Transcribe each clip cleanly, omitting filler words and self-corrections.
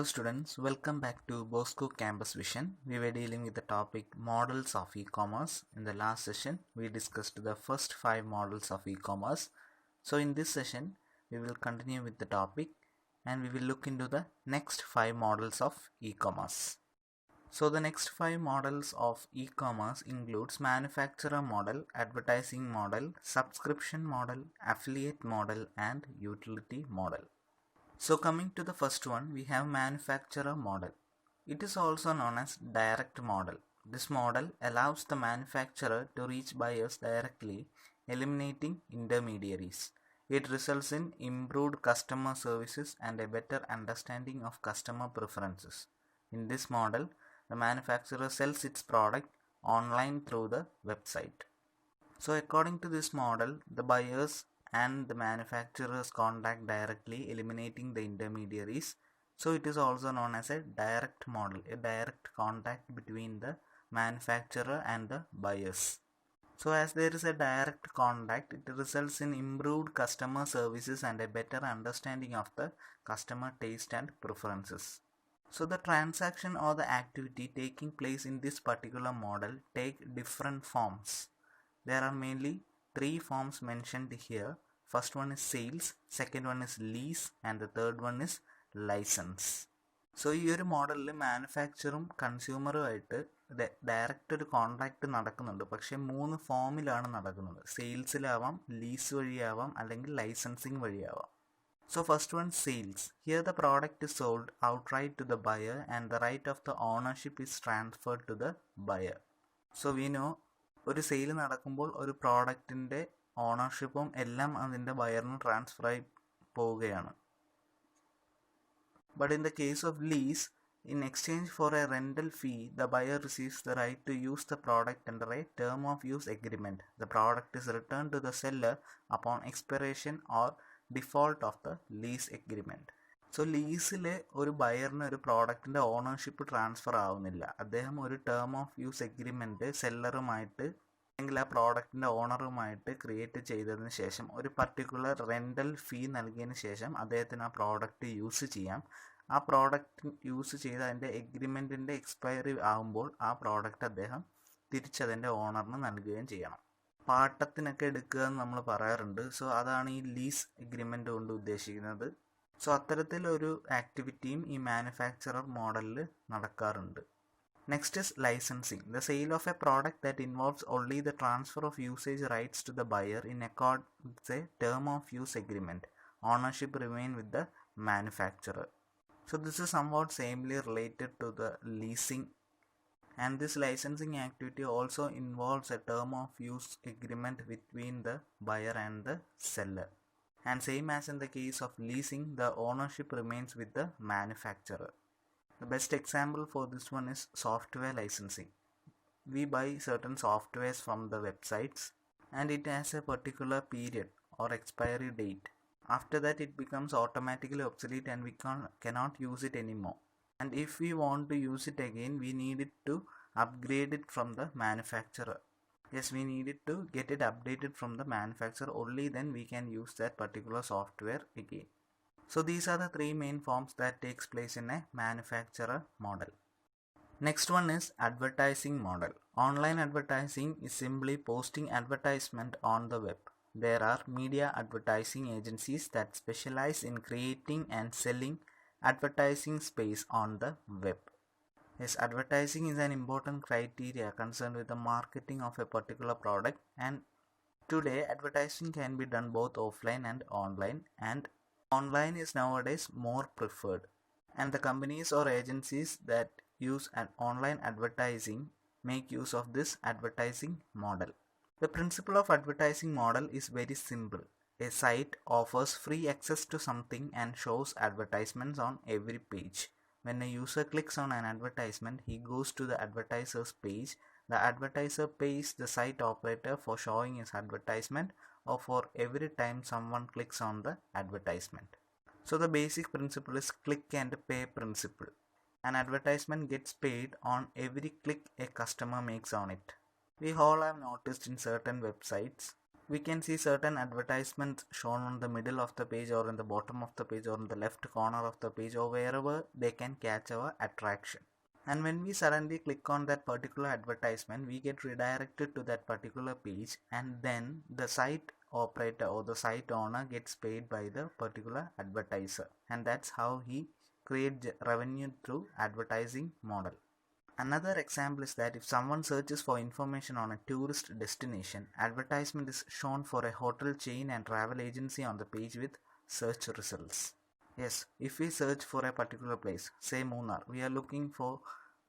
Hello students, welcome back to Bosco Campus Vision. We were dealing with the topic models of e-commerce. In the last session, we discussed the first 5 models of e-commerce. So in this session, we will continue with the topic and we will look into the next 5 models of e-commerce. So the next 5 models of e-commerce includes manufacturer model, advertising model, subscription model, affiliate model and utility model. So coming to the first one, we have manufacturer model. It is also known as direct model. This model allows the manufacturer to reach buyers directly, eliminating intermediaries. It results in improved customer services and a better understanding of customer preferences. In this model, the manufacturer sells its product online through the website. So according to this model, the buyers and the manufacturers contact directly, eliminating the intermediaries. So it is also known as a direct model, a direct contact between the manufacturer and the buyers. So as there is a direct contact, it results in improved customer services and a better understanding of the customer taste and preferences. So the transaction or the activity taking place in this particular model take different forms. There are mainly 3 forms mentioned here. First one is sales, second one is lease and the third one is license. So ഈ ഒരു മോഡലിൽ മാനുഫാക്ചറും കൺസ്യൂമറുമായിട്ട് direct ഒരു contact നടക്കുന്നുണ്ട്. പക്ഷേ 3 ഫോമിലാണ് നടക്കുന്നത്. സെയിൽസിലാവാം, lease വഴിയാവാം അല്ലെങ്കിൽ licensing വഴിയാവാം. So first one, sales. Here the product is sold outright to the buyer and the right of the ownership is transferred to the buyer. So we know ഒരു sale നടക്കുമ്പോൾ ഒരു പ്രോഡക്റ്റിൻ്റെ ഓണർഷിപ്പും എല്ലാം അതിൻ്റെ ബയറിന് ട്രാൻസ്ഫർ ആയി പോവുകയാണ്. But in the case of lease, in exchange for a rental fee, the buyer receives the right to use the product under a term of use agreement. The product is returned to the seller upon expiration or default of the lease agreement. So ലീസിൽ ഒരു ബയറിന് ഒരു പ്രോഡക്റ്റിൻ്റെ ഓണർഷിപ്പ് transfer ആവുന്നില്ല. അദ്ദേഹം ഒരു term of use agreement സെല്ലറുമായിട്ട് അല്ലെങ്കിൽ ആ പ്രോഡക്റ്റിൻ്റെ ഓണറുമായിട്ട് ക്രിയേറ്റ് ചെയ്തതിന് ശേഷം ഒരു പർട്ടിക്കുലർ റെൻ്റൽ ഫീ നൽകിയതിന് ശേഷം അദ്ദേഹത്തിന് ആ പ്രോഡക്റ്റ് യൂസ് ചെയ്യാം. ആ പ്രോഡക്റ്റ് യൂസ് ചെയ്ത് അതിൻ്റെ എഗ്രിമെൻറ്റിൻ്റെ എക്സ്പയറി ആകുമ്പോൾ ആ പ്രോഡക്റ്റ് അദ്ദേഹം തിരിച്ചതിൻ്റെ ഓണറിന് നൽകുകയും ചെയ്യണം. പാട്ടത്തിനൊക്കെ എടുക്കുക എന്ന് നമ്മൾ പറയാറുണ്ട്. സോ അതാണ് ഈ ലീസ് എഗ്രിമെൻ്റ് കൊണ്ട് ഉദ്ദേശിക്കുന്നത്. സോ അത്തരത്തിലൊരു ആക്ടിവിറ്റിയും ഈ മാനുഫാക്ചറർ മോഡലിൽ നടക്കാറുണ്ട്. Next is licensing. The sale of a product that involves only the transfer of usage rights to the buyer in accord with a term of use agreement. Ownership remain with the manufacturer. So this is somewhat samely related to the leasing, and this licensing activity also involves a term of use agreement between the buyer and the seller. And same as in the case of leasing, the ownership remains with the manufacturer. The best example for this one is software licensing. We buy certain softwares from the websites and it has a particular period or expiry date. After that it becomes automatically obsolete and we cannot use it anymore. And if we want to use it again, we need it to upgrade it from the manufacturer. Yes, we need it to get it updated from the manufacturer. Only then we can use that particular software again. So these are the 3 main forms that takes place in a manufacturer model. Next one is advertising model. Online advertising is simply posting advertisement on the web. There are media advertising agencies that specialize in creating and selling advertising space on the web. Yes, advertising is an important criteria concerned with the marketing of a particular product, and today advertising can be done both offline and online, and online is nowadays more preferred. And the companies or agencies that use an online advertising make use of this advertising model. The principle of advertising model is very simple. A site offers free access to something and shows advertisements on every page. When a user clicks on an advertisement, he goes to the advertiser's page. The advertiser pays the site operator for showing his advertisement or for every time someone clicks on the advertisement. So the basic principle is click and pay principle. An advertisement gets paid on every click a customer makes on it. We all have noticed in certain websites We can see certain advertisements shown on the middle of the page or in the bottom of the page or in the left corner of the page or wherever they can catch our attraction. And when we suddenly click on that particular advertisement, we get redirected to that particular page, and then the site operator or the site owner gets paid by the particular advertiser, and that's how he creates revenue through advertising model. Another example is that if someone searches for information on a tourist destination, advertisement is shown for a hotel chain and travel agency on the page with search results. Yes, if we search for a particular place, say Munnar, we are looking for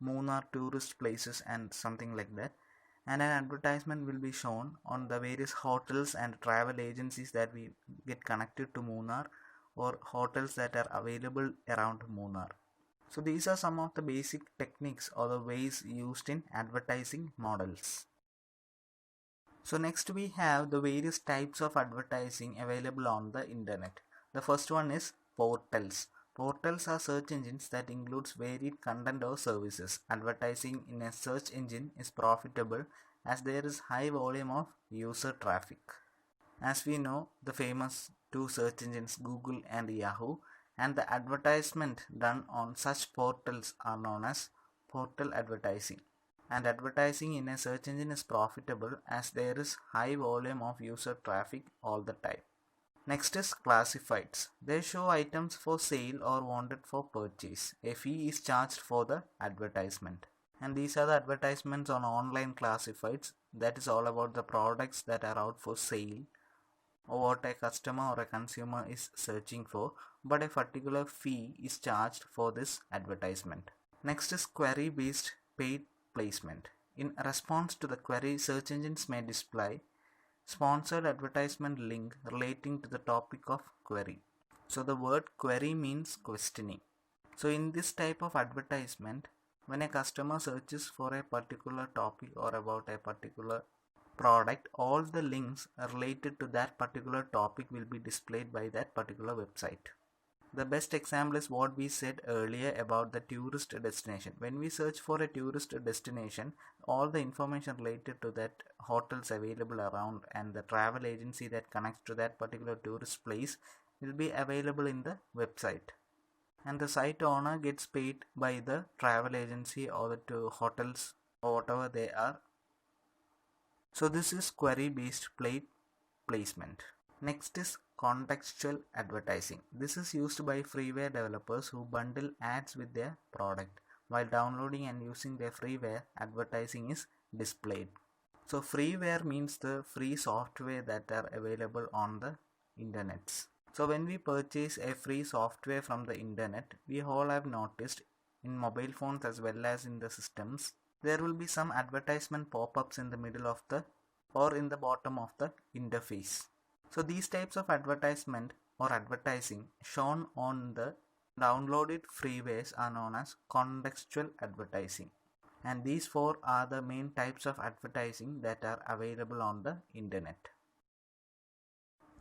Munnar tourist places and something like that, and an advertisement will be shown on the various hotels and travel agencies that we get connected to Munnar or hotels that are available around Munnar. So these are some of the basic techniques or the ways used in advertising models. So next we have the various types of advertising available on the internet. The first one is portals. Portals are search engines that includes varied content or services. Advertising in a search engine is profitable as there is high volume of user traffic. As we know, the famous two search engines Google and Yahoo, and the advertisement done on such portals are known as portal advertising. And advertising in a search engine is profitable as there is high volume of user traffic all the time. Next is classifieds. They show items for sale or wanted for purchase. A fee is charged for the advertisement. And these are the advertisements on online classifieds. That is all about the products that are out for sale or what a customer or a consumer is searching for, but a particular fee is charged for this advertisement. Next is query based paid placement. In response to the query, search engines may display sponsored advertisement link relating to the topic of query. So the word query means questioning. So in this type of advertisement, when a customer searches for a particular topic or about a particular product, all the links related to that particular topic will be displayed by that particular website. The best example is what we said earlier about the tourist destination. When we search for a tourist destination, all the information related to that hotels available around and the travel agency that connects to that particular tourist place will be available in the website. And the site owner gets paid by the travel agency or the two hotels or whatever they are. So this is query based placement. Next is contextual advertising. This is used by freeware developers who bundle ads with their product. While downloading and using their freeware, advertising is displayed. So freeware means the free software that are available on the internet. So when we purchase a free software from the internet, we all have noticed in mobile phones as well as in the systems, there will be some advertisement pop-ups in the middle of the or in the bottom of the interface. So these types of advertisement or advertising shown on the downloaded freewares are known as contextual advertising. And these four are the main types of advertising that are available on the internet.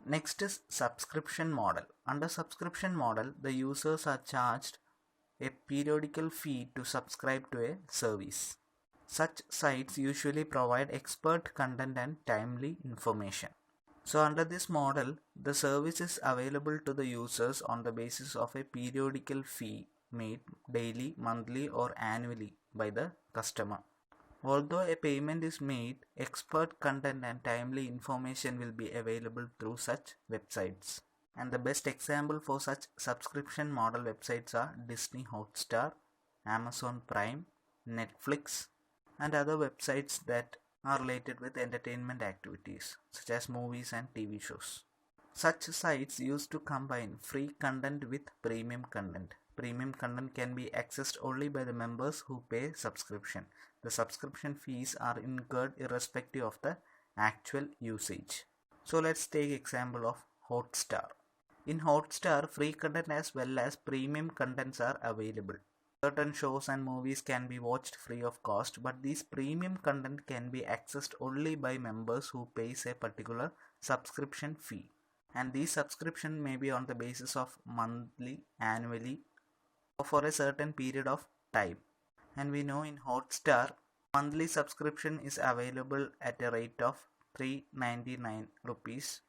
Next is subscription model. Under subscription model, the users are charged a periodical fee to subscribe to a service. Such sites usually provide expert content and timely information. So under this model, the service is available to the users on the basis of a periodical fee made daily, monthly or annually by the customer. Although a payment is made, expert content and timely information will be available through such websites. And the best example for such subscription model websites are Disney Hotstar, Amazon Prime, Netflix, and other websites that are related with entertainment activities such as movies and TV shows. Such sites used to combine free content with premium content. Premium content can be accessed only by the members who pay subscription. The subscription fees are incurred irrespective of the actual usage. So let's take example of Hotstar. In Hotstar, free content as well as premium contents are available. Certain shows and movies can be watched free of cost, but these premium content can be accessed only by members who pays a particular subscription fee. And these subscription may be on the basis of monthly, annually, or for a certain period of time. And we know in Hotstar, monthly subscription is available at a rate of 299 rupees,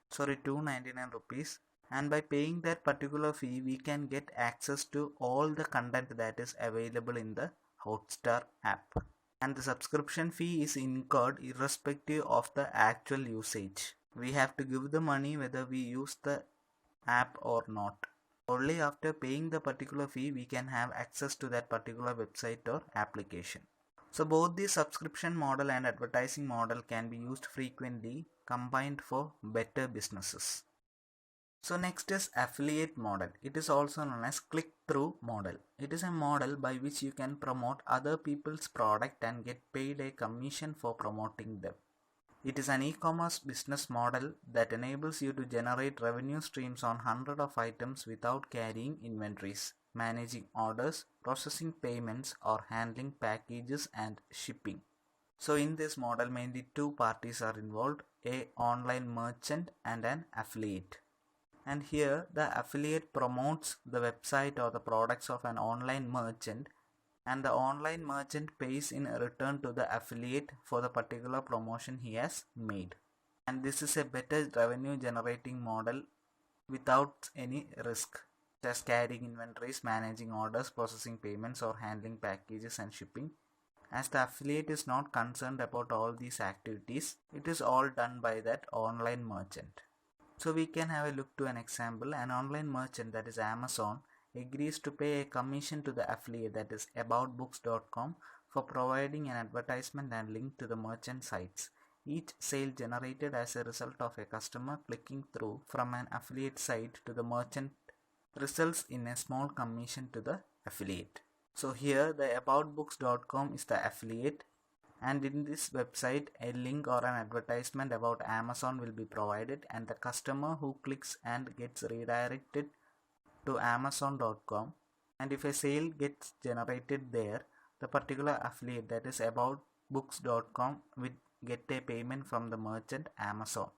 and by paying that particular fee we can get access to all the content that is available in the Hotstar app, and the subscription fee is incurred irrespective of the actual usage. We have to give the money whether we use the app or not. Only after paying the particular fee we can have access to that particular website or application. So both the subscription model and advertising model can be used frequently combined for better businesses. So next is affiliate model. It is also known as click-through model. It is a model by which you can promote other people's product and get paid a commission for promoting them. It is an e-commerce business model that enables you to generate revenue streams on hundreds of items without carrying inventories, managing orders, processing payments, or handling packages and shipping. So in this model mainly two parties are involved, an online merchant and an affiliate. And here the affiliate promotes the website or the products of an online merchant, and the online merchant pays in return to the affiliate for the particular promotion he has made. And this is a better revenue generating model without any risk, just carrying inventories, managing orders, processing payments, or handling packages and shipping. As the affiliate is not concerned about all these activities, it is all done by that online merchant. So we can have a look to an example. An online merchant, that is Amazon, agrees to pay a commission to the affiliate, that is aboutbooks.com, for providing an advertisement and link to the merchant sites. Each sale generated as a result of a customer clicking through from an affiliate site to the merchant results in a small commission to the affiliate. So here the aboutbooks.com is the affiliate, and in this website a link or an advertisement about Amazon will be provided, and the customer who clicks and gets redirected to amazon.com, and if a sale gets generated there, the particular affiliate, that is aboutbooks.com, will get a payment from the merchant Amazon,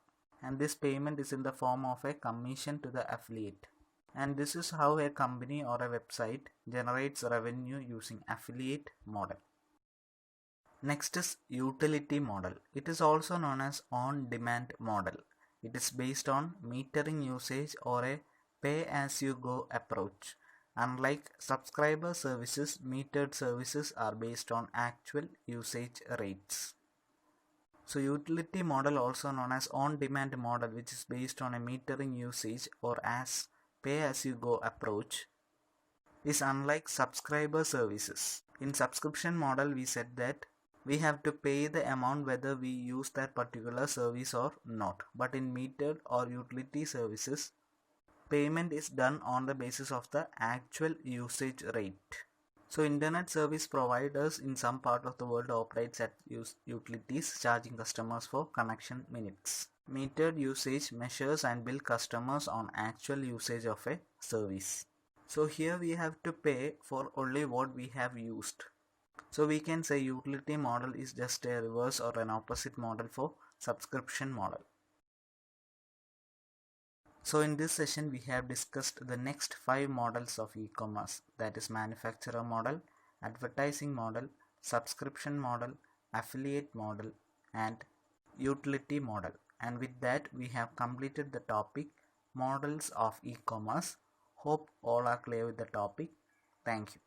and this payment is in the form of a commission to the affiliate. And this is how a company or a website generates revenue using affiliate model. Next is utility model. It is also known as on-demand model. It is based on metering usage or a pay-as-you-go approach. Unlike subscriber services, metered services are based on actual usage rates. So utility model, also known as on-demand model, which is based on a metering usage or as pay-as-you-go approach, is unlike subscriber services. In subscription model, we said that we have to pay the amount whether we use that particular service or not. But in metered or utility services, payment is done on the basis of the actual usage rate. So internet service providers in some part of the world operates at utilities, charging customers for connection minutes. Metered usage measures and bill customers on actual usage of a service. So here we have to pay for only what we have used. So we can say utility model is just a reverse or an opposite model for subscription model. So in this session we have discussed the next 5 models of e-commerce, that is manufacturer model, advertising model, subscription model, affiliate model, and utility model. And with that we have completed the topic models of e-commerce. Hope all are clear with the topic. Thank you.